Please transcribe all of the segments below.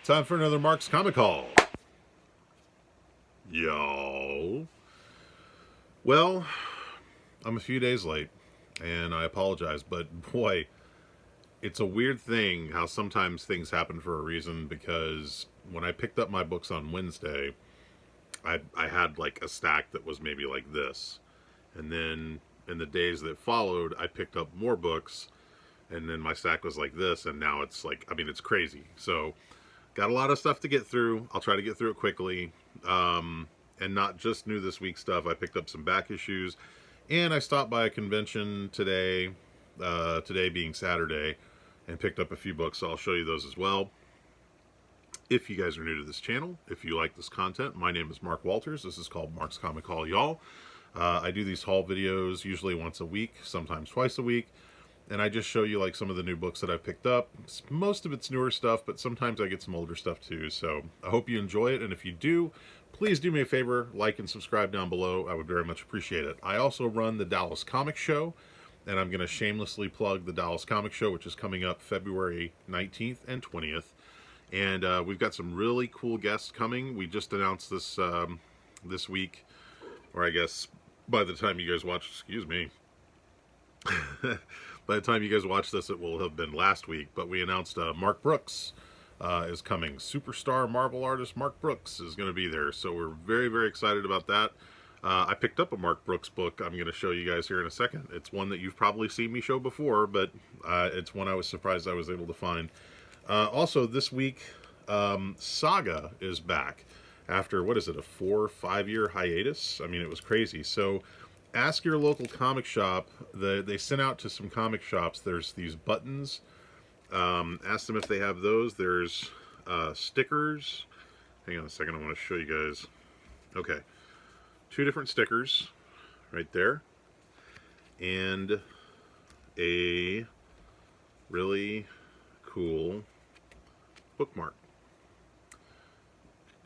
Time for another Mark's Comic Haul. Yo. Well, I'm a few days late, and I apologize, but boy, it's a weird thing how sometimes things happen for a reason, because when I picked up my books on Wednesday, I had like a stack that was maybe like this. And then in the days that followed, I picked up more books, and then my stack was like this, and now it's like, I mean, it's crazy. So, got a lot of stuff to get through. I'll try to get through it quickly. And not just new this week stuff. I picked up some back issues, and I stopped by a convention today, today being Saturday, and picked up a few books, so I'll show you those as well. If you guys are new to this channel, if you like this content, my name is Mark Walters. This is called Mark's Comic Haul, y'all. I do these haul videos usually once a week, sometimes twice a week, and I just show you like some of the new books that I picked up. Most of it's newer stuff, but sometimes I get some older stuff too, so I hope you enjoy it, and if you do, please do me a favor, like and subscribe down below. I would very much appreciate it. I also run the Dallas Comic Show, and I'm going to shamelessly plug the Dallas Comic Show, which is coming up February 19th and 20th. And we've got some really cool guests coming. We just announced this this week, or I guess by the time you guys watch, excuse me, by the time you guys watch this, it will have been last week. But we announced Mark Brooks is coming. Superstar Marvel artist Mark Brooks is going to be there. So we're very, very excited about that. I picked up a Mark Brooks book I'm going to show you guys here in a second. It's one that you've probably seen me show before, but it's one I was surprised I was able to find. Also, this week, Saga is back after, what is it, a 4 or 5 year hiatus? I mean, it was crazy. So, ask your local comic shop. They sent out to some comic shops. There's these buttons. Ask them if they have those. There's stickers. Hang on a second. I want to show you guys. Okay. 2 different stickers right there. And a really cool bookmark.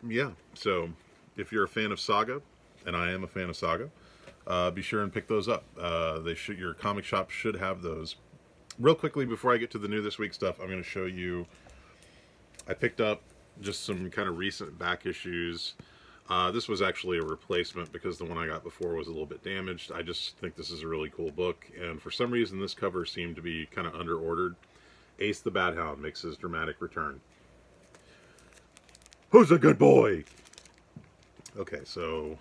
Yeah, so if you're a fan of Saga, and I am a fan of Saga, be sure and pick those up. Your comic shop should have those. Real quickly, before I get to the new this week stuff, I'm going to show you, I picked up just some kind of recent back issues. This was actually a replacement because the one I got before was a little bit damaged. I just think this is a really cool book, and for some reason this cover seemed to be kind of under-ordered. Ace the Bad Hound makes his dramatic return. Who's a good boy? Okay, so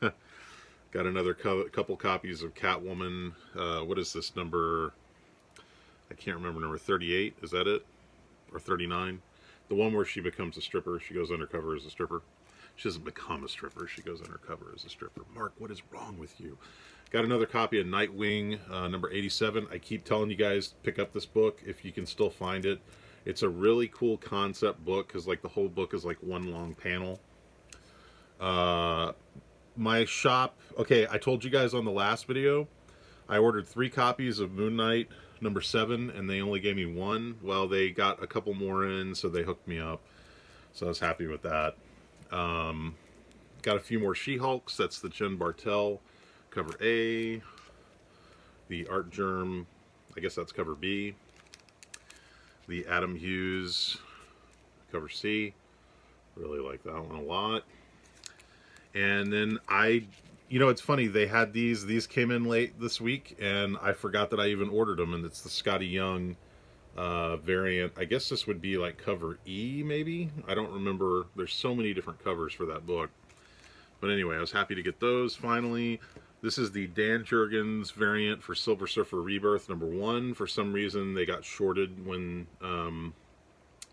got another couple copies of Catwoman. What is this number? I can't remember, number 38. Is that it? Or 39? The one where she becomes a stripper. She goes undercover as a stripper. She doesn't become a stripper. She goes undercover as a stripper. Mark, what is wrong with you? Got another copy of Nightwing number 87. I keep telling you guys, pick up this book if you can still find it. It's a really cool concept book because like the whole book is like one long panel. My shop, okay, I told you guys on the last video, I ordered 3 copies of Moon Knight number 7 and they only gave me 1. Well, they got a couple more in, so they hooked me up. So I was happy with that. Got a few more She-Hulks. That's the Jen Bartel cover A. The Art Germ, I guess that's cover B. The Adam Hughes cover C. Really like that one a lot. And then you know, it's funny, they had these came in late this week, and I forgot that I even ordered them, and it's the Scotty Young variant. I guess this would be like cover E, maybe? I don't remember. There's so many different covers for that book. But anyway, I was happy to get those finally. This is the Dan Jurgens variant for Silver Surfer Rebirth number 1. For some reason, they got shorted when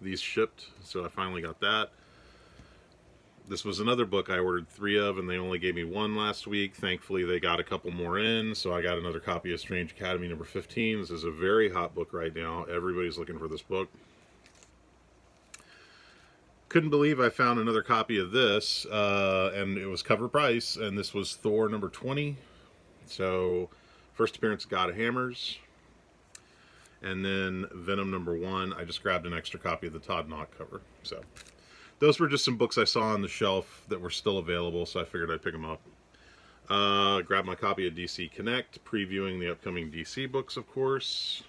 these shipped, so I finally got that. This was another book I ordered 3 of, and they only gave me 1 last week. Thankfully, they got a couple more in, so I got another copy of Strange Academy number 15. This is a very hot book right now. Everybody's looking for this book. Couldn't believe I found another copy of this, and it was cover price, and this was Thor number 20. So, first appearance of God of Hammers. And then Venom number 1. I just grabbed an extra copy of the Todd Knott cover. So, those were just some books I saw on the shelf that were still available, so I figured I'd pick them up. Grabbed my copy of DC Connect, previewing the upcoming DC books, of course.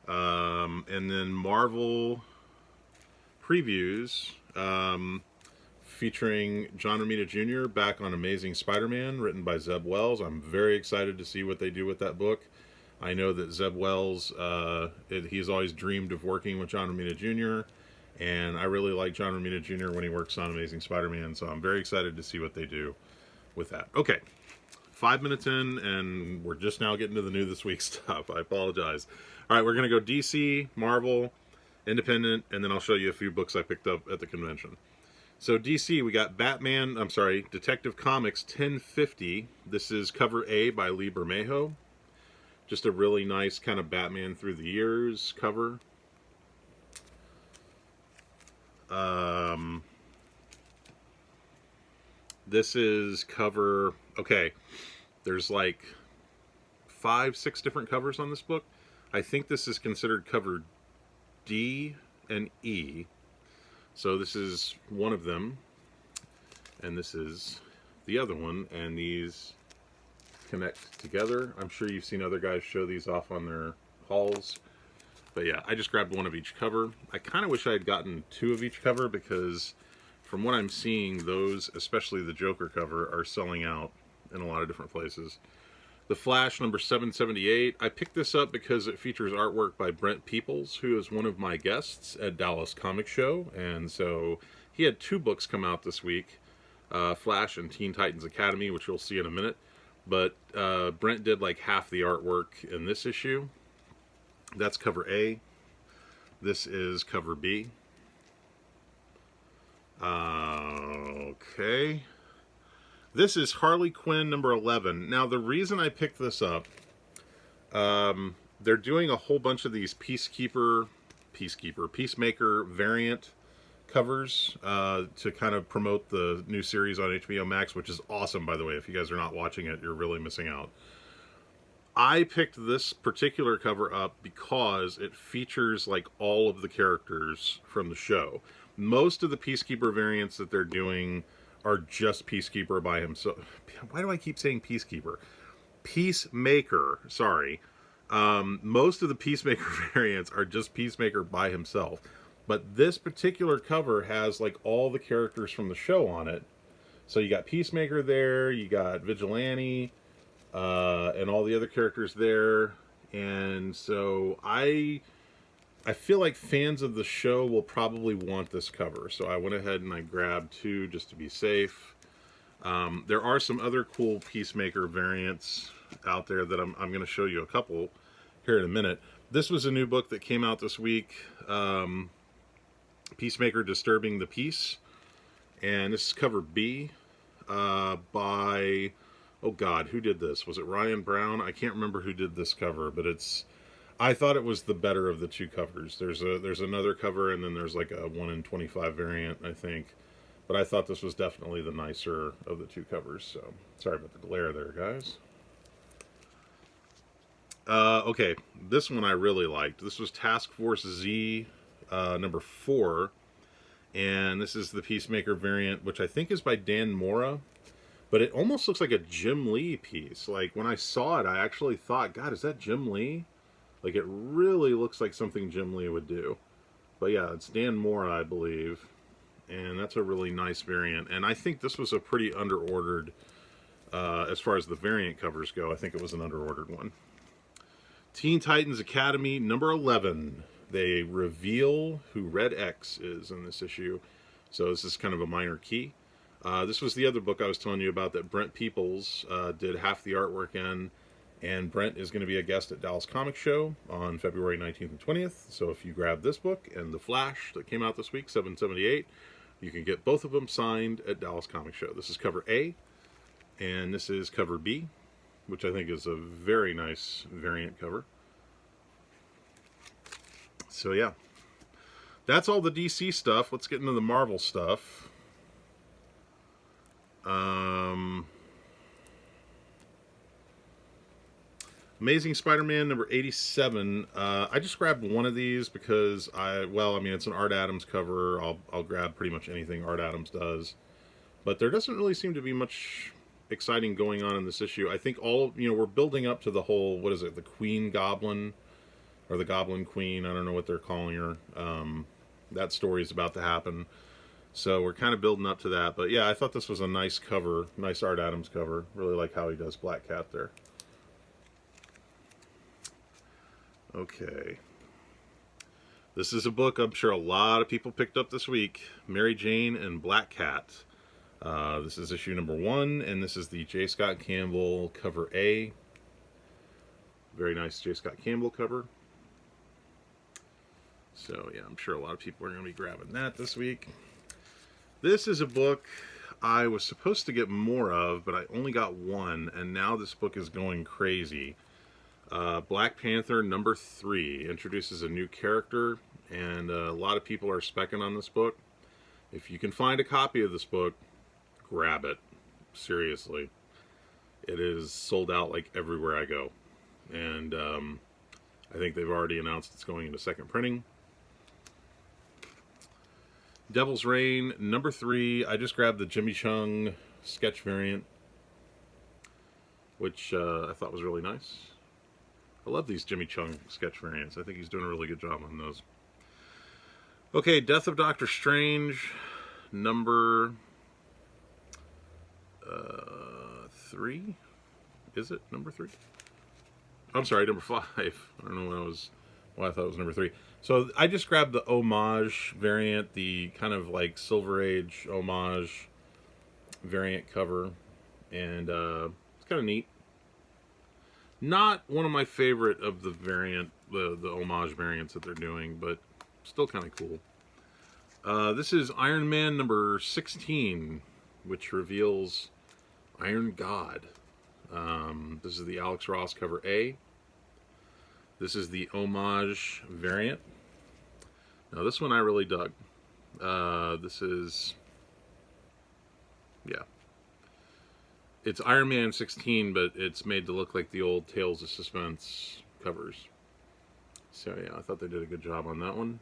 And then Marvel previews featuring John Romita Jr. back on Amazing Spider-Man, written by Zeb Wells. I'm very excited to see what they do with that book. I know that Zeb Wells, he's always dreamed of working with John Romita Jr., and I really like John Romita Jr. when he works on Amazing Spider-Man, so I'm very excited to see what they do with that. Okay, 5 minutes in, and we're just now getting to the new this week stuff. I apologize. All right, we're going to go DC, Marvel, Independent, and then I'll show you a few books I picked up at the convention. So DC, we got Detective Comics 1050. This is cover A by Lee Bermejo. Just a really nice kind of Batman through the years cover. This is cover... Okay, there's like 5, 6 different covers on this book. I think this is considered cover D and E. So this is one of them. And this is the other one. And these connect together. I'm sure you've seen other guys show these off on their hauls. But yeah, I just grabbed one of each cover. I kind of wish I had gotten 2 of each cover because from what I'm seeing, those, especially the Joker cover, are selling out in a lot of different places. The Flash number 778. I picked this up because it features artwork by Brent Peoples, who is one of my guests at Dallas Comic Show. And so he had 2 books come out this week, Flash and Teen Titans Academy, which you'll see in a minute. But Brent did like half the artwork in this issue. That's cover A. This is cover B. Okay. This is Harley Quinn number 11. Now, the reason I picked this up, they're doing a whole bunch of these Peacemaker variant covers to kind of promote the new series on HBO Max, which is awesome, by the way. If you guys are not watching it, you're really missing out. I picked this particular cover up because it features like all of the characters from the show. Most of the Peacekeeper variants that they're doing are just Peacekeeper by himself. Why do I keep saying Peacekeeper? Peacemaker, sorry. Most of the Peacemaker variants are just Peacemaker by himself. But this particular cover has like all the characters from the show on it. So you got Peacemaker there, you got Vigilante, and all the other characters there. And so I feel like fans of the show will probably want this cover. So I went ahead and I grabbed 2 just to be safe. There are some other cool Peacemaker variants out there that I'm going to show you a couple here in a minute. This was a new book that came out this week. Peacemaker Disturbing the Peace. And this is cover B by... Oh God, who did this? Was it Ryan Brown? I can't remember who did this cover, but it's... I thought it was the better of the 2 covers. There's another cover, and then there's like a 1 in 25 variant, I think. But I thought this was definitely the nicer of the 2 covers. So sorry about the glare there, guys. Okay, this one I really liked. This was Task Force Z number 4, and this is the Peacemaker variant, which I think is by Dan Mora. But it almost looks like a Jim Lee piece. Like, when I saw it, I actually thought, God, is that Jim Lee? Like, it really looks like something Jim Lee would do. But yeah, it's Dan Mora, I believe. And that's a really nice variant. And I think this was a pretty underordered, as far as the variant covers go. I think it was an underordered one. Teen Titans Academy number 11. They reveal who Red X is in this issue. So this is kind of a minor key. This was the other book I was telling you about that Brent Peoples did half the artwork in. And Brent is going to be a guest at Dallas Comic Show on February 19th and 20th. So if you grab this book and The Flash that came out this week, 778, you can get both of them signed at Dallas Comic Show. This is cover A, and this is cover B, which I think is a very nice variant cover. So yeah, that's all the DC stuff. Let's get into the Marvel stuff. Amazing Spider-Man number 87. I just grabbed one of these because it's an Art Adams cover. I'll grab pretty much anything Art Adams does. But there doesn't really seem to be much exciting going on in this issue. I think we're building up to the whole, what is it, the Queen Goblin, or the Goblin Queen, I don't know what they're calling her. That story is about to happen. So we're kind of building up to that. But yeah, I thought this was a nice cover, nice Art Adams cover. Really like how he does Black Cat there. Okay. This is a book I'm sure a lot of people picked up this week. Mary Jane and Black Cat. This is issue number 1, and this is the J. Scott Campbell cover A. Very nice J. Scott Campbell cover. So yeah, I'm sure a lot of people are going to be grabbing that this week. This is a book I was supposed to get more of, but I only got one, and now this book is going crazy. Black Panther number 3 introduces a new character, and a lot of people are specking on this book. If you can find a copy of this book, grab it. Seriously. It is sold out like everywhere I go. And I think they've already announced it's going into second printing. Devil's Reign number 3. I just grabbed the Jimmy Chung sketch variant, which I thought was really nice. I love these Jimmy Chung sketch variants. I think he's doing a really good job on those. Okay, Death of Doctor Strange, number 3? Is it number 3? I'm sorry, number 5. I don't know why I thought it was number 3. So I just grabbed the homage variant, the kind of like Silver Age homage variant cover, and it's kind of neat. Not one of my favorite of the variant, the homage variants that they're doing, but still kind of cool. This is Iron Man number 16, which reveals Iron God. This is the Alex Ross cover A. This is the homage variant. Now this one I really dug. This is, yeah. It's Iron Man 16, but it's made to look like the old Tales of Suspense covers. So yeah, I thought they did a good job on that one.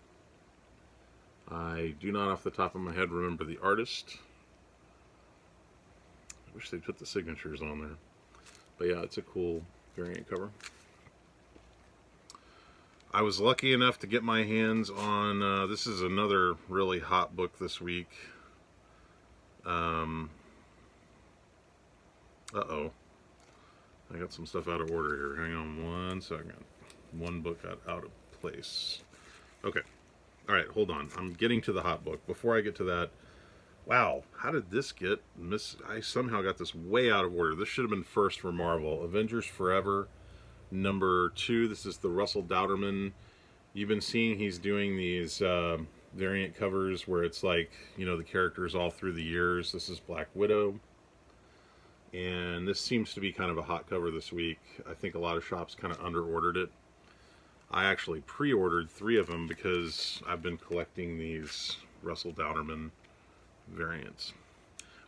I do not off the top of my head remember the artist. I wish they'd put the signatures on there. But yeah, it's a cool variant cover. I was lucky enough to get my hands on, this is another really hot book this week. Uh-oh. I got some stuff out of order here. Hang on one second. One book got out of place. Okay. Alright, hold on. I'm getting to the hot book. Before I get to that, wow, how did this get I somehow got this way out of order. This should have been first for Marvel. Avengers Forever, number 2. This is the Russell Dowderman. You've been seeing he's doing these variant covers where it's like, you know, the characters all through the years. This is Black Widow. And this seems to be kind of a hot cover this week. I think a lot of shops kind of under-ordered it. I actually pre-ordered 3 of them because I've been collecting these Russell Dowderman variants.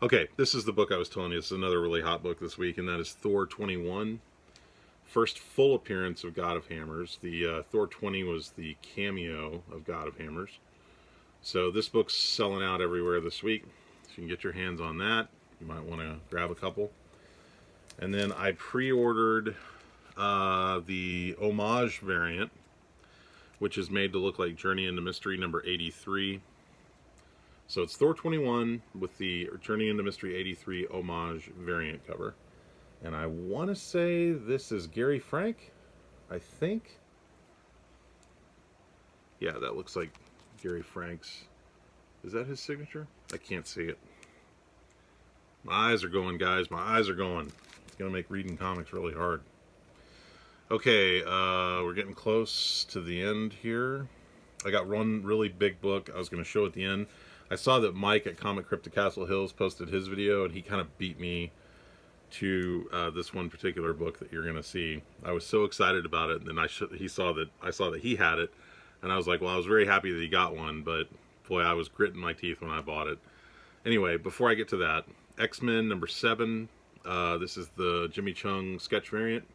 Okay, this is the book I was telling you. This is another really hot book this week, and that is Thor 21. First full appearance of God of Hammers. The Thor 20 was the cameo of God of Hammers. So this book's selling out everywhere this week. If you can get your hands on that, you might want to grab a couple. And then I pre-ordered the homage variant, which is made to look like Journey into Mystery number 83. So it's Thor 21 with the Journey into Mystery 83 homage variant cover. And I want to say this is Gary Frank, I think. Yeah, that looks like Gary Frank's. Is that his signature? I can't see it. My eyes are going, guys. My eyes are going. It's going to make reading comics really hard. Okay, we're getting close to the end here. I got one really big book I was going to show at the end. I saw that Mike at Comic Crypt of Castle Hills posted his video, and he kind of beat me to this one particular book that you're going to see. I was so excited about it, and then I saw that he had it, and I was like, well, I was very happy that he got one, but boy, I was gritting my teeth when I bought it. Anyway, before I get to that, X-Men number 7. This is the Jimmy Chung sketch variant.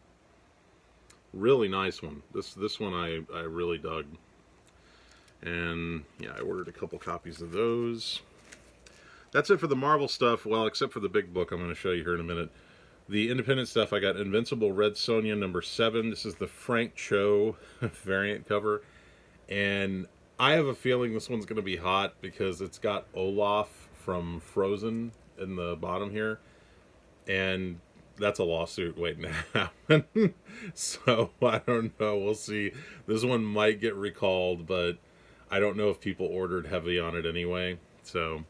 Really nice one. This one I really dug. And yeah, I ordered a couple copies of those. That's it for the Marvel stuff. Well, except for the big book I'm going to show you here in a minute. The independent stuff, I got Invincible Red Sonja number 7. This is the Frank Cho variant cover. And I have a feeling this one's going to be hot because it's got Olaf from Frozen in the bottom here, and that's a lawsuit waiting to happen. So I don't know. We'll see. This one might get recalled, but I don't know if people ordered heavy on it anyway. So,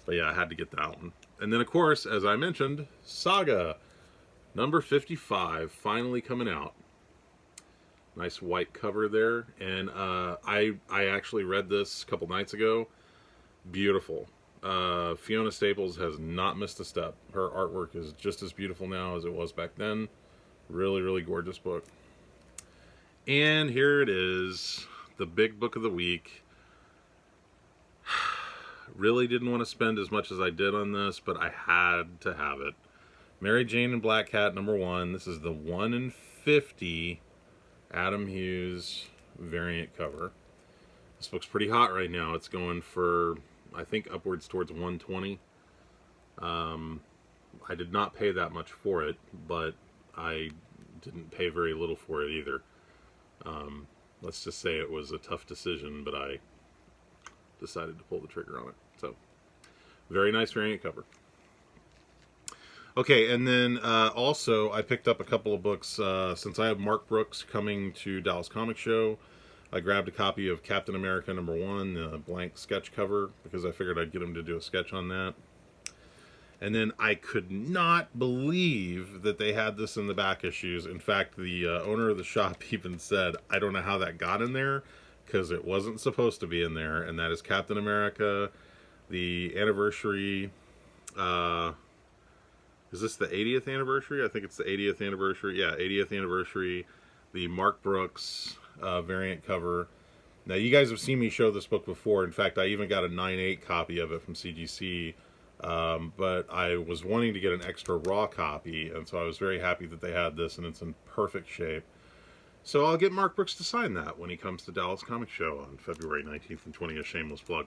but yeah, I had to get that one. And then, of course, as I mentioned, Saga number 55 finally coming out. Nice white cover there, and I actually read this a couple nights ago. Beautiful. Fiona Staples has not missed a step. Her artwork is just as beautiful now as it was back then. Really, really gorgeous book. And here it is, the big book of the week. Really didn't want to spend as much as I did on this, but I had to have it. Mary Jane and Black Cat number 1. This is the 1 in 50 Adam Hughes variant cover. This book's pretty hot right now. It's going for, I think, upwards towards 120. I did not pay that much for it, but I didn't pay very little for it either. Let's just say it was a tough decision, but I decided to pull the trigger on it. So, very nice variant cover. Okay, and then also I picked up a couple of books since I have Mark Brooks coming to Dallas Comic Show. I grabbed a copy of Captain America number 1, the blank sketch cover, because I figured I'd get him to do a sketch on that. And then I could not believe that they had this in the back issues. In fact, the owner of the shop even said, I don't know how that got in there, because it wasn't supposed to be in there. And that is Captain America, the anniversary... is this the 80th anniversary? I think it's the 80th anniversary. Yeah, 80th anniversary. The Mark Brooks variant cover. Now, you guys have seen me show this book before. In fact, I even got a 9/8 copy of it from CGC. But I was wanting to get an extra raw copy, and so I was very happy that they had this, and it's in perfect shape. So I'll get Mark Brooks to sign that when he comes to Dallas Comic Show on February 19th and 20th. Shameless plug.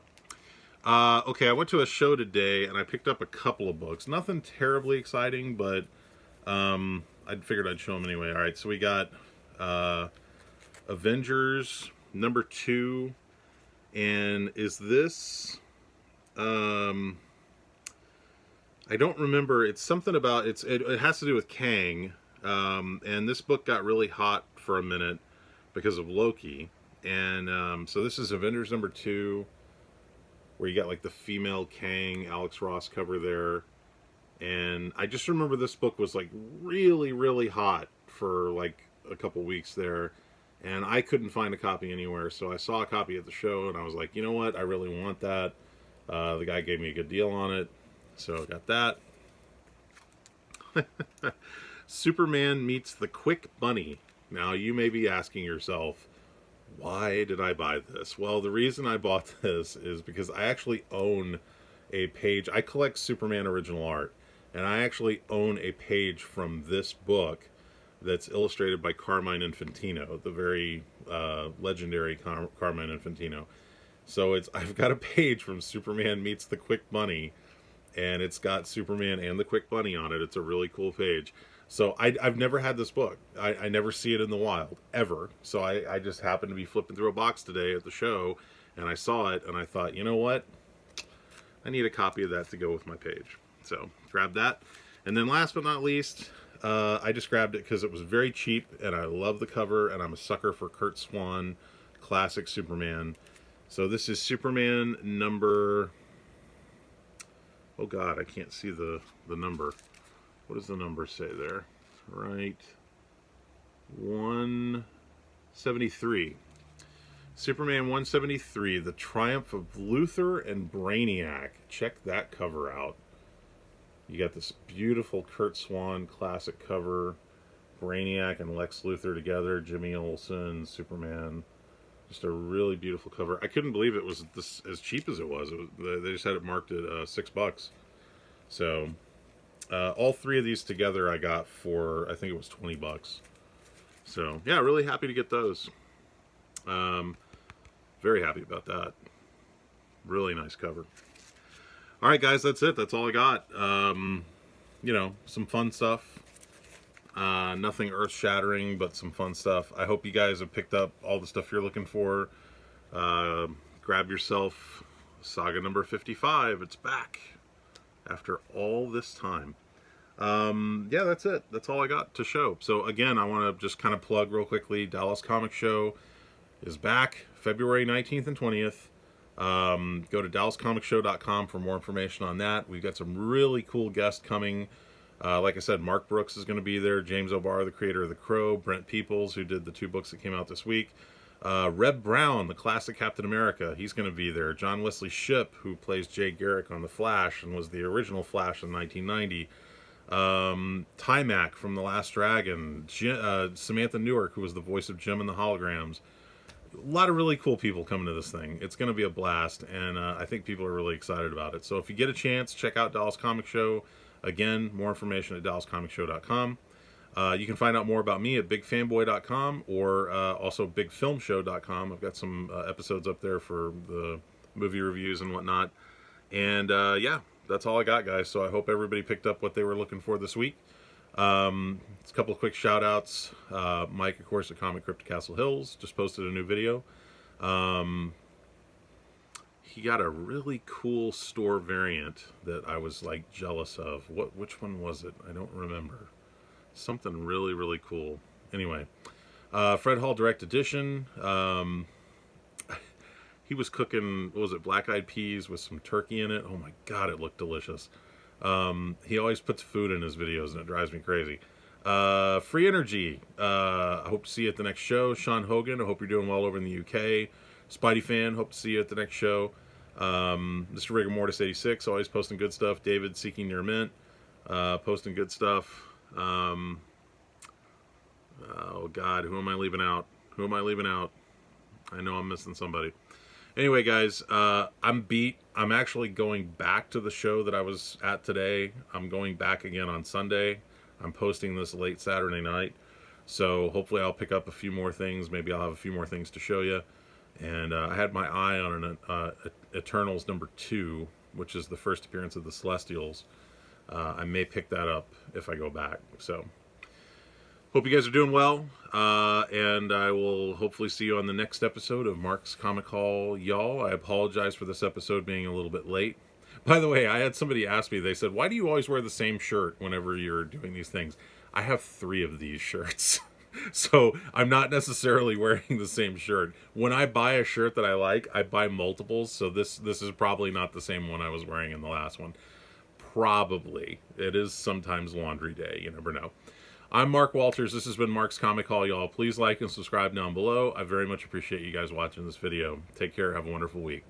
Okay, I went to a show today, and I picked up a couple of books. Nothing terribly exciting, but I figured I'd show them anyway. All right, so we got Avengers Number Two, and is this... I don't remember. It's something about... It has to do with Kang, and this book got really hot for a minute because of Loki. And so this is Avengers Number Two, where you got like the female Kang, Alex Ross cover there. And I just remember this book was like really, really hot for like a couple weeks there. And I couldn't find a copy anywhere. So I saw a copy at the show and I was like, you know what? I really want that. The guy gave me a good deal on it. So I got that. Superman meets the Quick Bunny. Now you may be asking yourself, why did I buy this? Well, the reason I bought this is because I actually own a page. I collect Superman original art, and I actually own a page from this book that's illustrated by Carmine Infantino, the very legendary Carmine Infantino. So I've got a page from Superman Meets the Quick Bunny, and it's got Superman and the Quick Bunny on it. It's a really cool page. So I've never had this book. I never see it in the wild, ever. So I just happened to be flipping through a box today at the show, and I saw it, and I thought, you know what? I need a copy of that to go with my page. So grabbed that. And then last but not least, I just grabbed it because it was very cheap, and I love the cover, and I'm a sucker for Kurt Swan, classic Superman. So this is Superman number... Oh, God, I can't see the number. What does the number say there? Right. 173. Superman 173, The Triumph of Luthor and Brainiac. Check that cover out. You got this beautiful Kurt Swan classic cover. Brainiac and Lex Luthor together. Jimmy Olsen, Superman. Just a really beautiful cover. I couldn't believe it was this as cheap as it was. They just had it marked at $6. So... all three of these together I got for, I think it was $20. So, yeah, really happy to get those. Very happy about that. Really nice cover. Alright, guys, that's it. That's all I got. You know, some fun stuff. Nothing earth-shattering, but some fun stuff. I hope you guys have picked up all the stuff you're looking for. Grab yourself Saga number 55. It's back after all this time. Yeah, that's it. That's all I got to show. So again, I want to just kind of plug real quickly. Dallas Comic Show is back February 19th and 20th. Go to DallasComicShow.com for more information on that. We've got some really cool guests coming. Like I said, Mark Brooks is going to be there. James O'Barr, the creator of The Crow. Brent Peoples, who did the 2 books that came out this week. Reb Brown, the classic Captain America, he's going to be there. John Wesley Shipp, who plays Jay Garrick on The Flash and was the original Flash in 1990. Timac from The Last Dragon. Samantha Newark, who was the voice of Jim in the Holograms. A lot of really cool people coming to this thing. It's going to be a blast, and I think people are really excited about it. So if you get a chance, check out Dallas Comic Show. Again, more information at DallasComicShow.com. You can find out more about me at BigFanboy.com or also BigFilmShow.com. I've got some episodes up there for the movie reviews and whatnot. And yeah, that's all I got, guys. So I hope everybody picked up what they were looking for this week. It's a couple of quick shout outs. Mike, of course, at Comic Crypt Castle Hills just posted a new video. He got a really cool store variant that I was like jealous of. Which one was it? I don't remember. Something really, really cool. Anyway, Fred Hall Direct Edition. He was cooking, what was it, black-eyed peas with some turkey in it. Oh my God, it looked delicious. He always puts food in his videos, and it drives me crazy. Free Energy. I hope to see you at the next show. Sean Hogan, I hope you're doing well over in the UK. Spidey Fan, hope to see you at the next show. Mr. Rigor Mortis 86, always posting good stuff. David Seeking Near Mint, posting good stuff. Oh God, who am I leaving out? Who am I leaving out? I know I'm missing somebody. Anyway, guys, I'm beat. I'm actually going back to the show that I was at today. I'm going back again on Sunday. I'm posting this late Saturday night. So hopefully I'll pick up a few more things. Maybe I'll have a few more things to show you. And I had my eye on an Eternals number 2, which is the first appearance of the Celestials. I may pick that up if I go back. So hope you guys are doing well. And I will hopefully see you on the next episode of Mark's Comic Hall, y'all. I apologize for this episode being a little bit late. By the way, I had somebody ask me, they said, why do you always wear the same shirt whenever you're doing these things? I have 3 of these shirts. So I'm not necessarily wearing the same shirt. When I buy a shirt that I like, I buy multiples. So this is probably not the same one I was wearing in the last one. Probably. It is sometimes laundry day. You never know. I'm Mark Walters. This has been Mark's Comic Hall, y'all. Please like and subscribe down below. I very much appreciate you guys watching this video. Take care. Have a wonderful week.